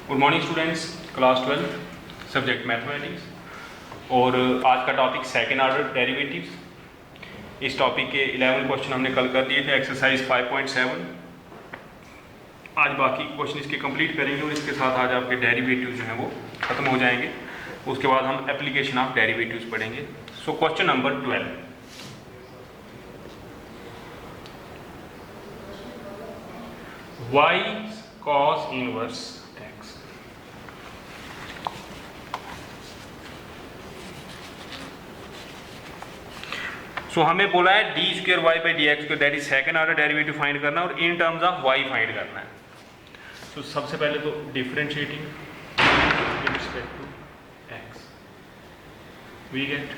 Good morning students, class 12 subject mathematics. और आज का टॉपिक सेकेंड ऑर्डर डेरिवेटिव्स। इस टॉपिक के 11 क्वेश्चन हमने कल कर दिए थे, एक्सरसाइज 5.7। आज बाकी क्वेश्चन इसके कंप्लीट करेंगे और इसके साथ आज आपके डेरिवेटिव्स जो हैं वो ख़त्म हो जाएंगे। उसके बाद हम एप्लीकेशन ऑफ डेरिवेटिव्स पढ़ेंगे। So question number 12, y cos inverse x। So हमें बोला है D square Y by D x, that is second order derivative find करना और in terms of y find करना है। तो सबसे पहले तो differentiating with respect to x, we get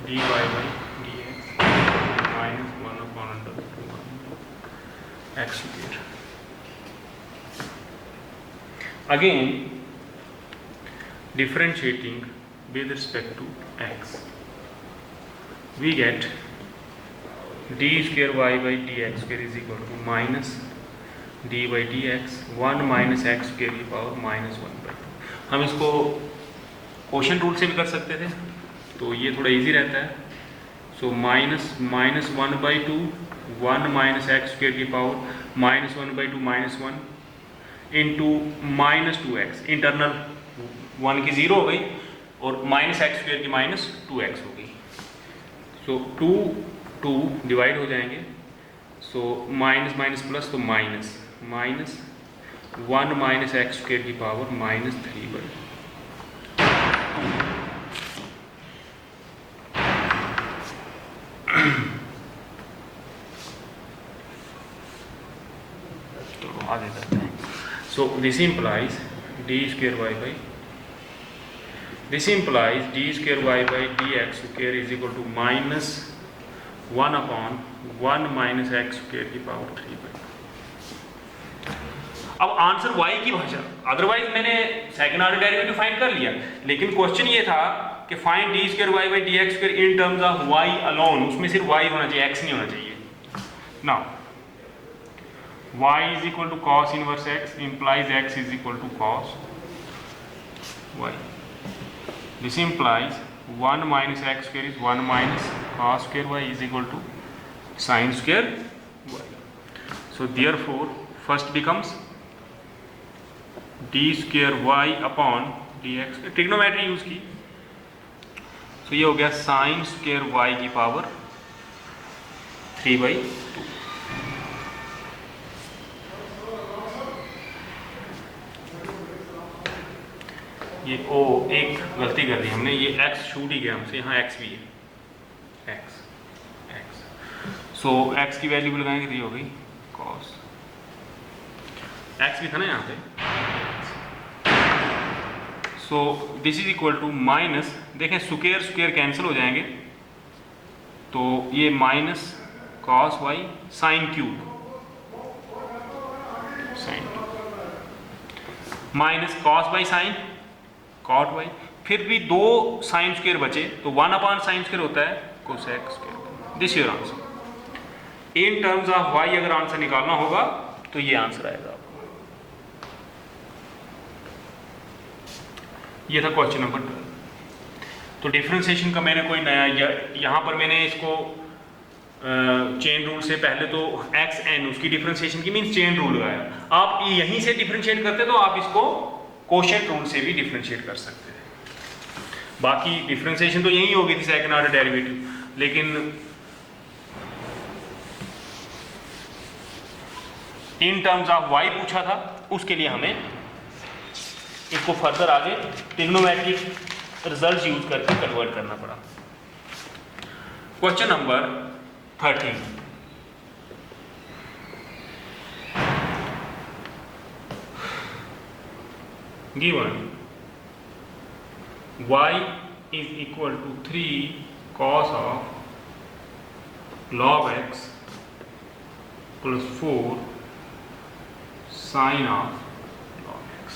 d Y by D x minus 1/√1 x square. Again, differentiating with respect to x, we get d square y by dx square is equal to minus d by dx 1 minus x square की power -1/2। हम इसको quotient rule से भी कर सकते थे, तो ये थोड़ा इजी रहता है। सो -1/2 1 minus x square की पावर -1/2 -1 इंटू -2x, इंटरनल 1 की 0 हो गई और -x स्क्वायर की -2x हो गई। सो 2 डिवाइड हो जाएंगे। सो माइनस माइनस प्लस, तो माइनस 1 minus x स्क्वायर की पावर -3/2। तो आगे करते हैं। So this implies d square y by dx square is equal to -1/1 minus x square की पावर 3/2। अब आंसर y की भाषा, अदरवाइज मैंने सेकंड ऑर्डर डेरिवेटिव फाइंड कर लिया, लेकिन क्वेश्चन ये था कि find d square y by dx square in terms of y alone. उसमें सिर्फ y होना चाहिए, x नहीं होना चाहिए। Now y is equal to cos inverse x implies x is equal to cos y. This implies 1 minus x square is 1 minus cos square y is equal to sin square y. So therefore first becomes d square y upon dx, trigonometry use की। so ये हो गया sin square y की power 3/2। ये एक गलती कर दी हमने, ये x छूट ही गया हमसे, यहाँ x भी है, x। सो x की वैल्यू भी लगाएंगे तो ये हो गई cos, x भी था ना यहाँ पे। So this is equal to minus, देखें स्क्वायर कैंसिल हो जाएंगे, तो ये minus cos y sin cube minus cos by sin cot y, फिर भी 2 साइन स्क्वायर बचे, तो 1/sin स्क्वायर होता है cosec square. This your answer. In terms of y अगर आंसर निकालना होगा तो ये आंसर आएगा आपको। ये था क्वेश्चन नंबर 12। तो डिफरेंशिएशन का मैंने कोई नया, यहाँ पर मैंने इसको चेन रूल से पहले तो xn उसकी डिफरेंशिएशन की मीन्स चेन रूल लगाया। आप यहीं से डिफरेंशिएट करते तो आप इसको क्वोशिएंट रूल से भी डिफरेंशिएट कर सकते हैं। बाकी डिफरेंशिएशन तो यही हो गई थी सेकंड ऑर्डर डेरिवेटिव, लेकिन इन टर्म्स ऑफ y पूछा था, उसके लिए हमें इसको फर्दर आगे ट्रिग्नोमेट्रिक रिजल्ट यूज करके कन्वर्ट करना पड़ा। Question number 13, given y is equal to 3 cos of log x plus 4 sin of log x।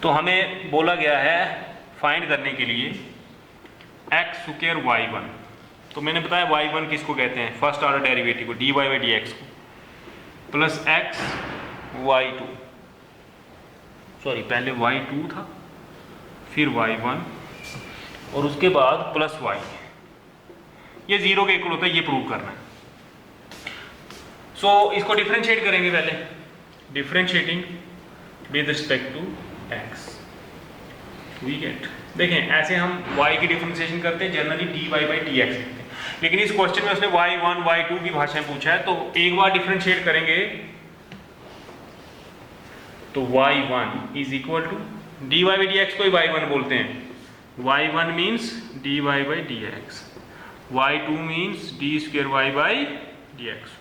तो हमें बोला गया है फाइंड करने के लिए x स्क्वायर y1 तो मैंने बताया y1 किसको कहते हैं, फर्स्ट ऑर्डर डेरिवेटिव को, dy बाई डी एक्स को, प्लस x y2, सॉरी पहले y2 था फिर y1 और उसके बाद प्लस y, ये जीरो के इक्वल होता है, ये प्रूव करना है। सो इसको डिफरेंशिएट करेंगे पहले, differentiating with respect to x we get, देखें ऐसे हम y की डिफरेंशिएशन करते हैं generally dy by D x लिखते हैं, लेकिन इस क्वेश्चन में उसने y1 y2 की भाषा में पूछा है, तो एक बार डिफरेंशिएट करेंगे तो y1 is equal to dy by D x को ही y1 बोलते हैं, y1 means dy by D x, y2 means d square y by D x square.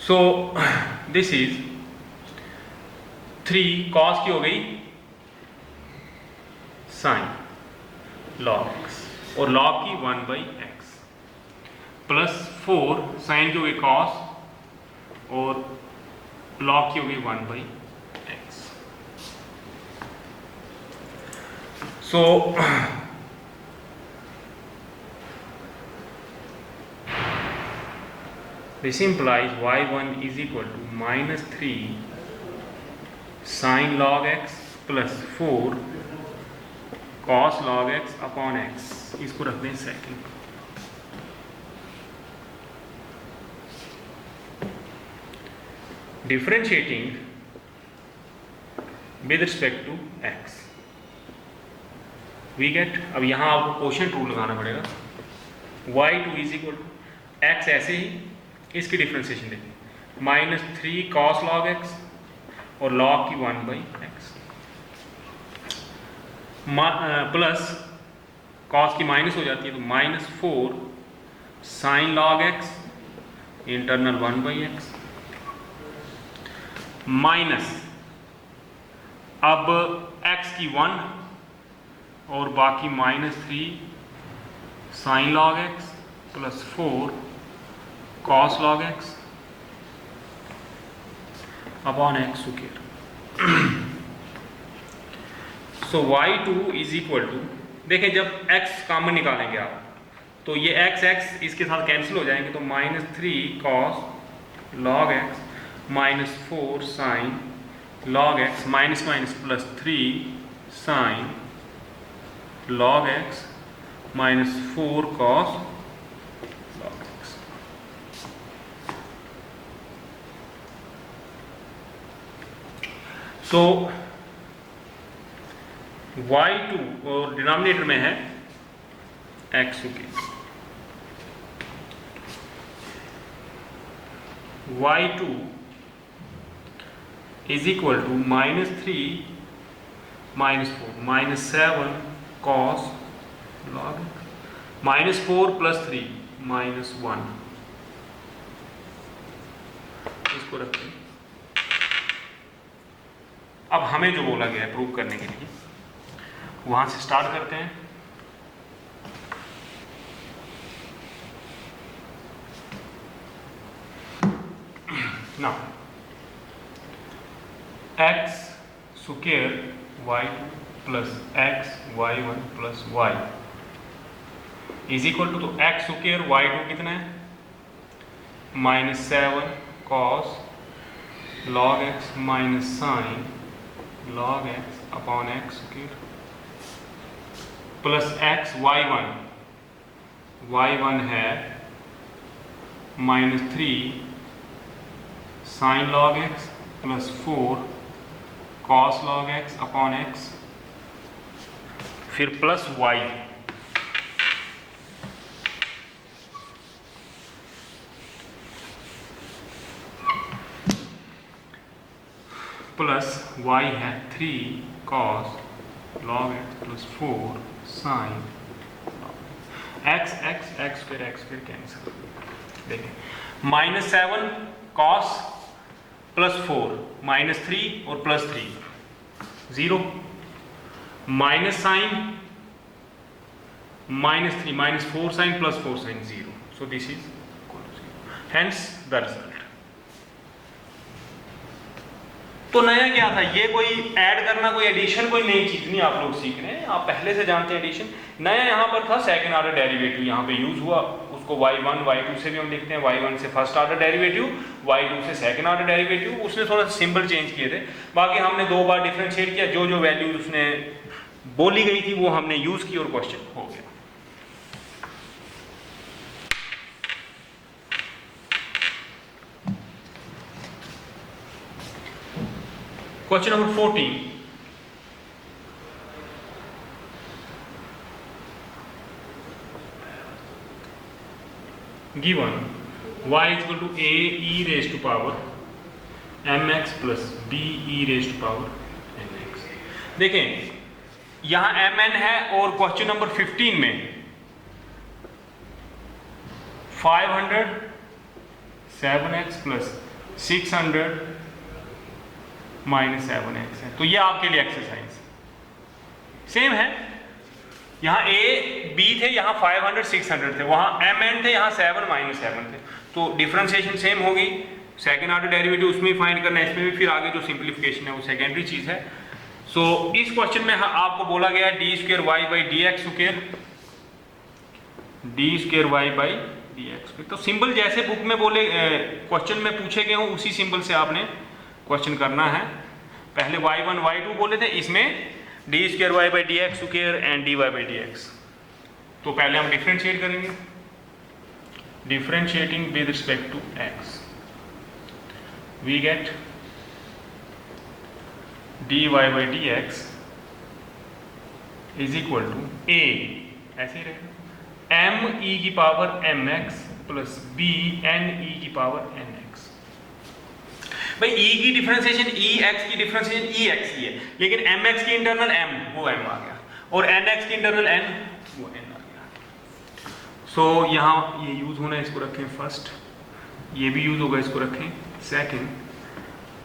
So this is 3 cos की हो गई sin log x और log की 1 by x, plus 4 sin की हो गई cos और log की हो गई 1 by x. So this implies y1 is equal to minus 3 sin log x plus 4 cos log x upon x, इसको रख दें second. Differentiating with respect to x we get, अब यहां आपको क्वोशिएंट रूल लगाना पड़ेगा, y2 is equal to x, ऐसे ही इसकी डिफरेंशिएशन देखें, माइनस 3 cos log x और log की 1 बाई एक्स, प्लस cos की माइनस हो जाती है तो minus 4 sin log x internal 1 by x, minus अब x की 1 और बाकी minus 3 sin log x plus 4 cos log x upon x square. So y2 is equal to, देखें जब x कॉमन निकालेंगे आप तो ये x इसके साथ कैंसिल हो जाएंगे, तो minus 3 cos log x minus 4 sin log x minus minus plus 3 sin log x minus 4 cos log x। So y2 और डिनोमिनेटर में है x के, y2 is equal to minus 3 minus 4 minus 7 cos log minus 4 plus 3 minus 1, इसको रखते हैं। अब हमें जो बोला गया है प्रूव करने के लिए, वहां से स्टार्ट करते हैं। ना x square y2 plus x y1 plus y is equal to, तो x स्क्वायर y2 कितना है, minus 7 cos log x minus sine log x upon x square plus x y1 है minus 3 sin log x plus 4 cos log x upon x, फिर plus y plus y है 3 cos log x plus 4 sin x square cancel. देखें minus 7 cos plus 4 minus 3 और plus 3 0, minus sine minus 3 minus 4 sine plus 4 sine 0, so this is equal to 0, hence the result. तो नया क्या था, ये कोई add करना, कोई एडिशन, कोई नई चीज नहीं आप लोग सीख रहे हैं, आप पहले से जानते हैं एडिशन। नया यहाँ पर था सेकंड ऑर्डर डेरिवेटिव यहाँ पे यूज हुआ, उसको y1 y2 से भी हम लिखते हैं, y1 से फर्स्ट ऑर्डर डेरिवेटिव, y2 से सेकंड ऑर्डर डेरिवेटिव, उसने थोड़ा सा सिंबल चेंज किए थे। बाकी हमने 2 बार डिफरेंशिएट किया, जो जो वैल्यूज उसने बोली गई थी वो हमने यूज की और क्वेश्चन हो गया। Question number 14. Given y is equal to a e raised to power mx plus b e raised to power nx. देखें यहां mn है और क्वेश्चन नंबर 15 में 500 7x plus 600 माइनस 7x है, तो ये आपके लिए एक्सरसाइज सेम है। यहाँ a b थे, यहाँ 500 600 थे, वहाँ mn थे, यहाँ 7 माइनस 7 थे, तो डिफरेंशिएशन सेम होगी। सेकंड ऑर्डर डेरिवेटिव उसमें ही फाइंड करना है, इसमें भी फिर आगे जो सिंप्लीफिकेशन है वो सेकेंडरी चीज है। सो इस क्वेश्चन में आपको बोला गया है d square y by D x square, d square y by D x square. तो सिंबल जैसे बुक में बोले क्वेश्चन में पूछे गए हों उसी सिंबल से आपने क्वेश्चन करना है। पहले y1 y2 बोले थे, इसमें d square y by D x square and d Y by D x. तो पहले हम डिफरेंशिएट करेंगे, differentiating with respect to x we get d Y by D x is equal to a, ऐसे ही रहेगा, m e की power mx plus b n e की power nx। भाई e की डिफरेंशिएशन ex की डिफरेंशिएशन ex की है, लेकिन mx की इंटरनल m वो m आ गया और nx की इंटरनल n वो n आ गया। सो यहाँ ये यूज होना है, इसको रखें फर्स्ट, ये भी यूज होगा, इसको रखें second.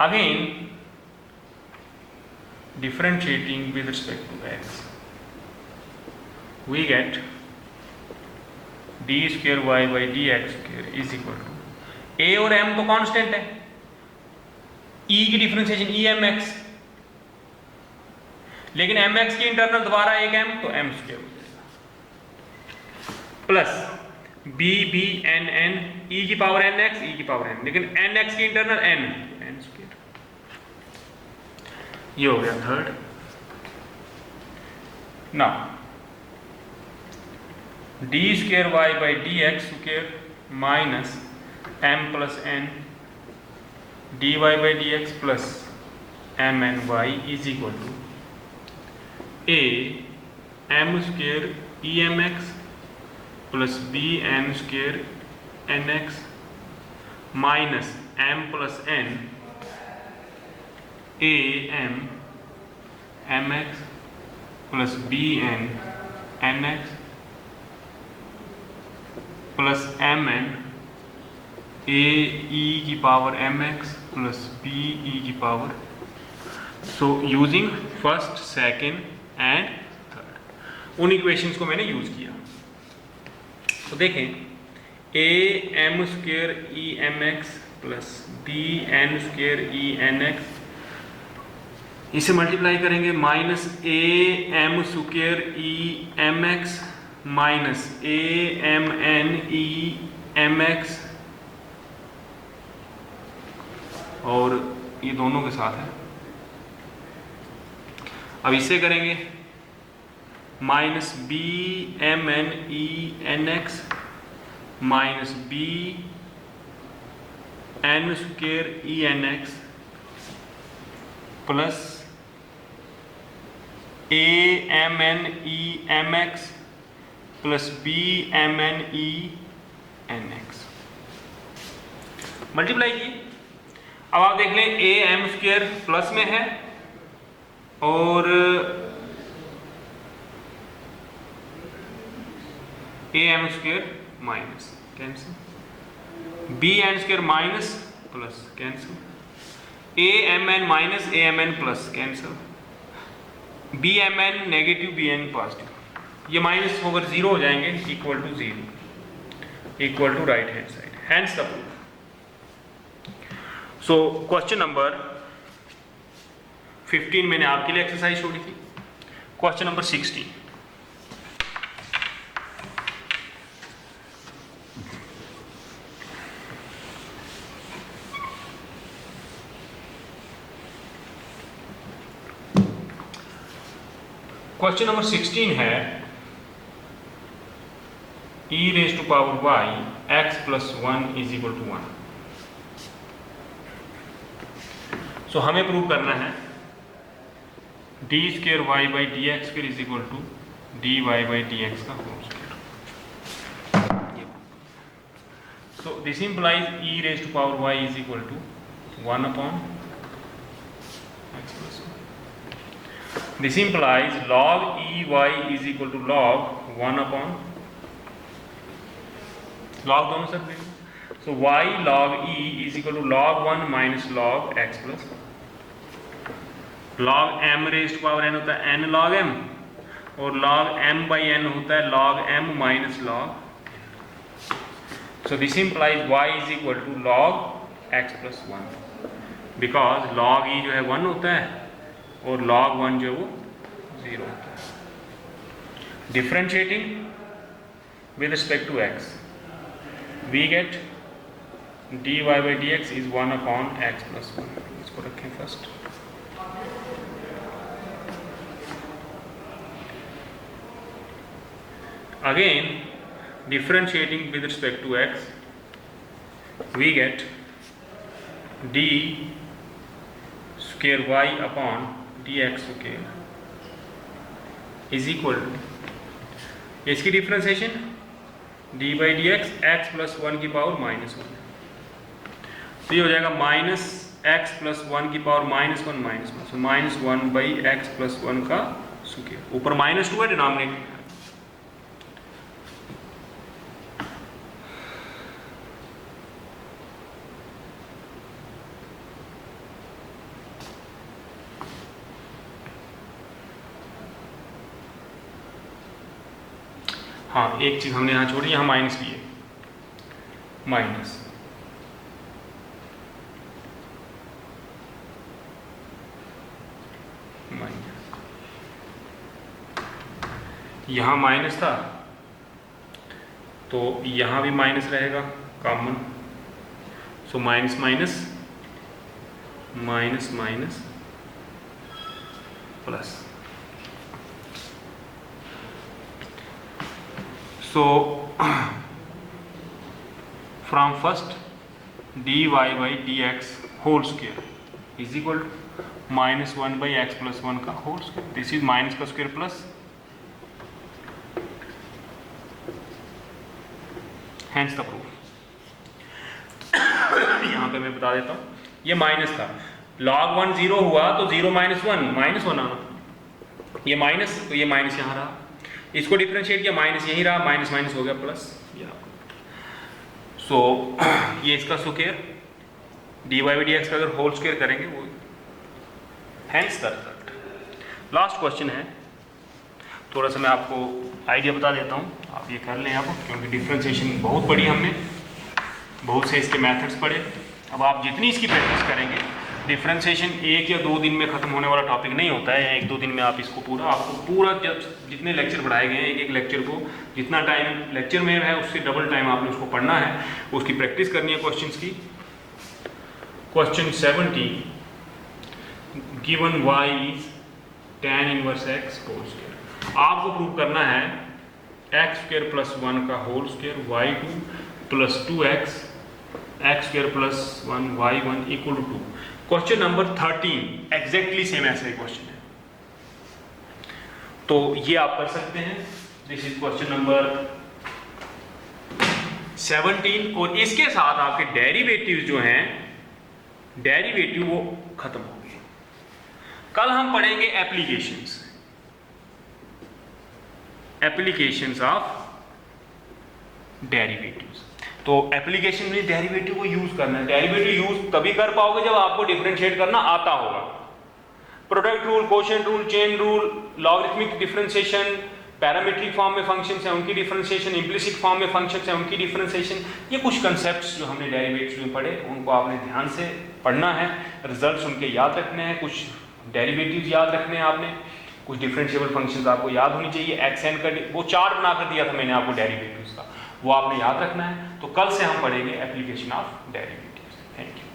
Again differentiating with respect to x we get d square y by D x square is equal to a और m तो कांस्टेंट है, e की डिफरेंशिएशन ई एम एक्स, लेकिन एम एक्स की इंटरनल दोबारा एक m तो m square हो जाएगा, plus b b n n e की पावर n x e की पावर n, लेकिन n x की इंटरनल n तो n स्क्वायर। ये हो गया third. Now d square y by D x square minus m plus n dy by dx plus mny is equal to a m square emx plus b n square nx minus m plus n a m mx plus b n nx plus mn a e की power mx plus b e की power. So using first second and third, उन equations को मैंने use किया। तो देखें a m square e m x plus b n square e n x, इसे multiply करेंगे, minus a m square e m x minus a m n e m x, और ये दोनों के साथ है। अब इससे करेंगे minus b m n e n x minus b n square e n x plus a m n e m x plus b m n e n x, multiply की। अब आप देख लें ए एम स्क्वेयर प्लस में है और a m square minus, cancel, b n square minus plus cancel, a m n minus a m n plus cancel, b m n negative b n positive, ये minus होकर zero हो जाएंगे, equal to zero, equal to right hand side, hence the proof. So question number 15 मैंने आपके लिए exercise छोड़ी थी। Question number 16, question number 16 है e raise to power y x plus 1 is equal to 1। So हमें prove करना है D square Y by D X स्क्र is equal to D Y by D X का whole square. So this implies e raise to power y is equal to 1 upon x plus 1। This implies log e y is equal to log 1 upon log दोनों सब देंगे। सो y log e is equal to log 1 minus log x plus 1। log m raise to power n होता है n log m और log m by n होता है log m minus log। So this implies y is equal to log x plus 1 because log e जो है 1 होता है और log 1 जो है वो 0 होता है। Differentiating with respect to x we get dy by dx is 1 upon x plus 1। इसको रखें first. Again differentiating with respect to x we get d square y upon dx square is equal to इसकी differentiation d by dx x plus 1 की power minus 1। तो ये हो जाएगा minus x plus 1 की power minus 1 minus 1। So minus 1 by x plus 1 का square. ऊपर minus 2 है डिनोमिनेटर। हाँ एक चीज हमने यहाँ छोड़ी, यहाँ माइनस भी है, माइनस माइनस यहाँ माइनस था तो यहाँ भी माइनस रहेगा common. So minus minus minus minus plus. So from first dy by dx whole square is equal to minus 1 by x plus 1 का whole square। This is minus का square plus hence the proof। यहाँ पे मैं बता देता हूँ, ये minus था, log 1 0 हुआ तो 0 माइनस 1 माइनस 1 आना, ये माइनस तो ये माइनस यहाँ रहा, इसको डिफरेंशिएट किया माइनस यही रहा, माइनस माइनस हो गया प्लस। सो ये इसका स्क्वायर dy by dx का अगर होल स्क्वायर करेंगे वो hence the result. Last question है, थोड़ा सा मैं आपको आइडिया बता देता हूँ, आप ये कर लें आप, क्योंकि डिफरेंशिएशन बहुत पढ़ी हमने, बहुत से इसके मेथड्स पढ़े। अब आप जितनी इसकी प्रैक्टिस करेंगे, डिफरेंशिएशन 1 या 2 दिन में ख़त्म होने वाला टॉपिक नहीं होता है। 1-2 दिन में आप इसको आपको पूरा जब जितने लेक्चर पढ़ाए गए हैं, एक एक लेक्चर को जितना टाइम लेक्चर में है उससे डबल टाइम आपने उसको पढ़ना है, उसकी प्रैक्टिस करनी है क्वेश्चंस की। Question 70 given y is tan inverse x whole square. आपको प्रूव करना है x स्क्वायर प्लस 1 का whole square y2 plus 2x x square plus 1 y1 equal to 2। Question number 13 exactly same ऐसा ही क्वेश्चन है, तो ये आप कर सकते हैं। दिस इज क्वेश्चन नंबर 17 और इसके साथ आपके डेरिवेटिव जो हैं, डेरिवेटिव वो खत्म हो गए। कल हम पढ़ेंगे एप्लीकेशंस ऑफ डेरिवेटिव्स। तो एप्लीकेशन में डेरिवेटिव को यूज करना है। डेरिवेटिव यूज तभी कर पाओगे जब आपको डिफरेंशिएट करना आता होगा। Product rule, quotient rule, chain rule, logarithmic differentiation, parametric form में फंक्शंस हैं उनकी डिफरेंशिएशन, इम्प्लिसिट फॉर्म में फंक्शंस हैं उनकी डिफरेंशिएशन, ये कुछ कंसेप्ट्स जो हमने डेरिवेटिव्स में पढ़े उनको आपने ध्यान से पढ़ना है, रिजल्ट्स उनके याद रखने हैं, कुछ डेरिवेटिव्स याद रखने हैं आपने, कुछ डिफरेंशिएबल फंक्शंस आपको याद होनी चाहिए, एक्स एन का वो चार्ट बना कर दिया था मैंने आपको डेरिवेटिव्स का, वो आपने याद रखना है। तो कल से हम पढ़ेंगे application of derivatives. Thank you.